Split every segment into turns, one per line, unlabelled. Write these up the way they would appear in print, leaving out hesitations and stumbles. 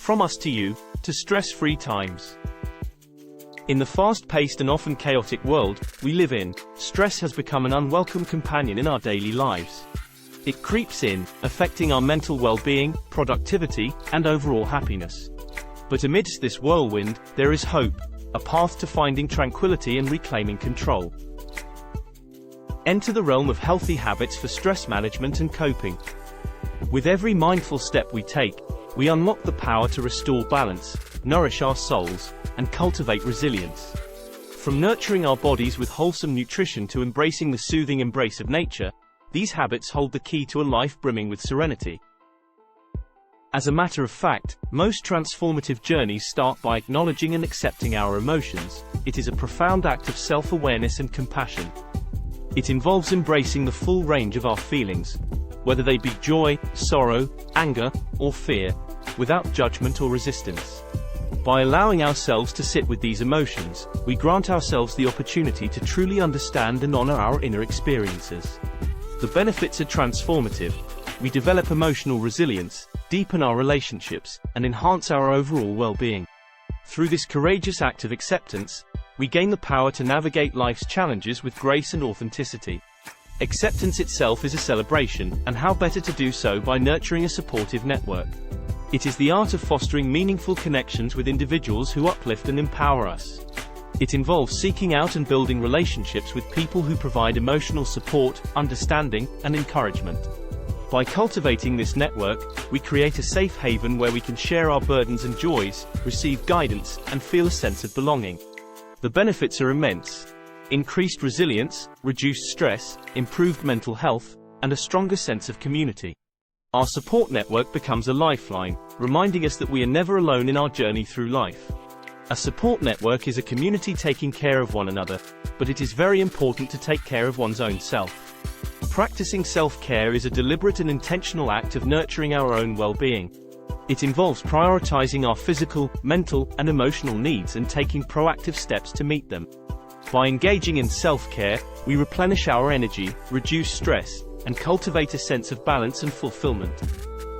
From us to you, to stress-free times. In the fast-paced and often chaotic world we live in, stress has become an unwelcome companion in our daily lives. It creeps in, affecting our mental well-being, productivity, and overall happiness. But amidst this whirlwind, there is hope, a path to finding tranquility and reclaiming control. Enter the realm of healthy habits for stress management and coping. With every mindful step we take, we unlock the power to restore balance, nourish our souls, and cultivate resilience. From nurturing our bodies with wholesome nutrition to embracing the soothing embrace of nature, these habits hold the key to a life brimming with serenity. As a matter of fact, most transformative journeys start by acknowledging and accepting our emotions. It is a profound act of self-awareness and compassion. It involves embracing the full range of our feelings, whether they be joy, sorrow, anger, or fear, without judgment or resistance. By allowing ourselves to sit with these emotions, we grant ourselves the opportunity to truly understand and honor our inner experiences. The benefits are transformative. We develop emotional resilience, deepen our relationships, and enhance our overall well-being. Through this courageous act of acceptance, we gain the power to navigate life's challenges with grace and authenticity. Acceptance itself is a celebration, and how better to do so by nurturing a supportive network. It is the art of fostering meaningful connections with individuals who uplift and empower us. It involves seeking out and building relationships with people who provide emotional support, understanding, and encouragement. By cultivating this network, we create a safe haven where we can share our burdens and joys, receive guidance, and feel a sense of belonging. The benefits are immense. Increased resilience, reduced stress, improved mental health, and a stronger sense of community. Our support network becomes a lifeline, reminding us that we are never alone in our journey through life. A support network is a community taking care of one another, but it is very important to take care of one's own self. Practicing self-care is a deliberate and intentional act of nurturing our own well-being. It involves prioritizing our physical, mental, and emotional needs and taking proactive steps to meet them. By engaging in self-care, we replenish our energy, reduce stress, and cultivate a sense of balance and fulfillment.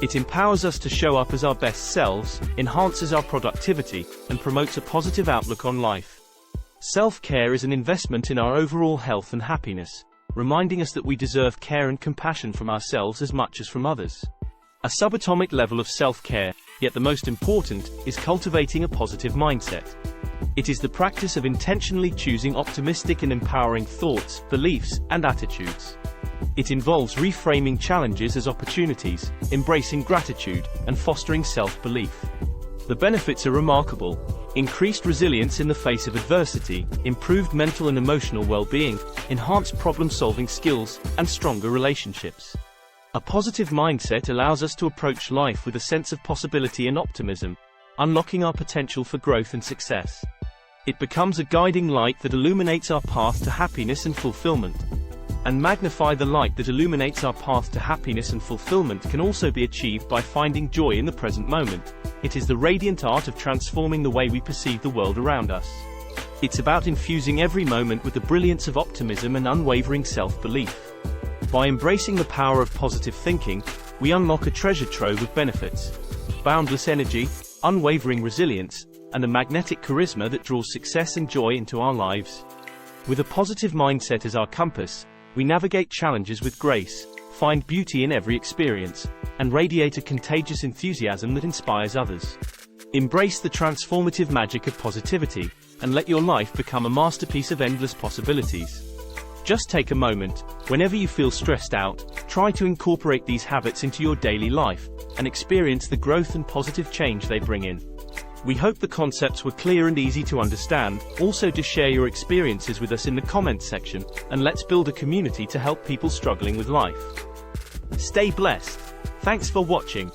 It empowers us to show up as our best selves, enhances our productivity, and promotes a positive outlook on life. Self-care is an investment in our overall health and happiness, reminding us that we deserve care and compassion from ourselves as much as from others. A subatomic level of self-care, yet the most important, is cultivating a positive mindset. It is the practice of intentionally choosing optimistic and empowering thoughts, beliefs, and attitudes. It involves reframing challenges as opportunities, embracing gratitude, and fostering self-belief. The benefits are remarkable. Increased resilience in the face of adversity, improved mental and emotional well-being, enhanced problem-solving skills, and stronger relationships. A positive mindset allows us to approach life with a sense of possibility and optimism, unlocking our potential for growth and success. It becomes a guiding light that illuminates our path to happiness and fulfillment. And magnify the light that illuminates our path to happiness and fulfillment can also be achieved by finding joy in the present moment. It is the radiant art of transforming the way we perceive the world around us. It's about infusing every moment with the brilliance of optimism and unwavering self-belief. By embracing the power of positive thinking, we unlock a treasure trove of benefits. Boundless energy, unwavering resilience, and a magnetic charisma that draws success and joy into our lives. With a positive mindset as our compass, we navigate challenges with grace, find beauty in every experience, and radiate a contagious enthusiasm that inspires others. Embrace the transformative magic of positivity, and let your life become a masterpiece of endless possibilities. Just take a moment, whenever you feel stressed out, try to incorporate these habits into your daily life, and experience the growth and positive change they bring in. We hope the concepts were clear and easy to understand. Also, do share your experiences with us in the comments section, and let's build a community to help people struggling with life. Stay blessed. Thanks for watching.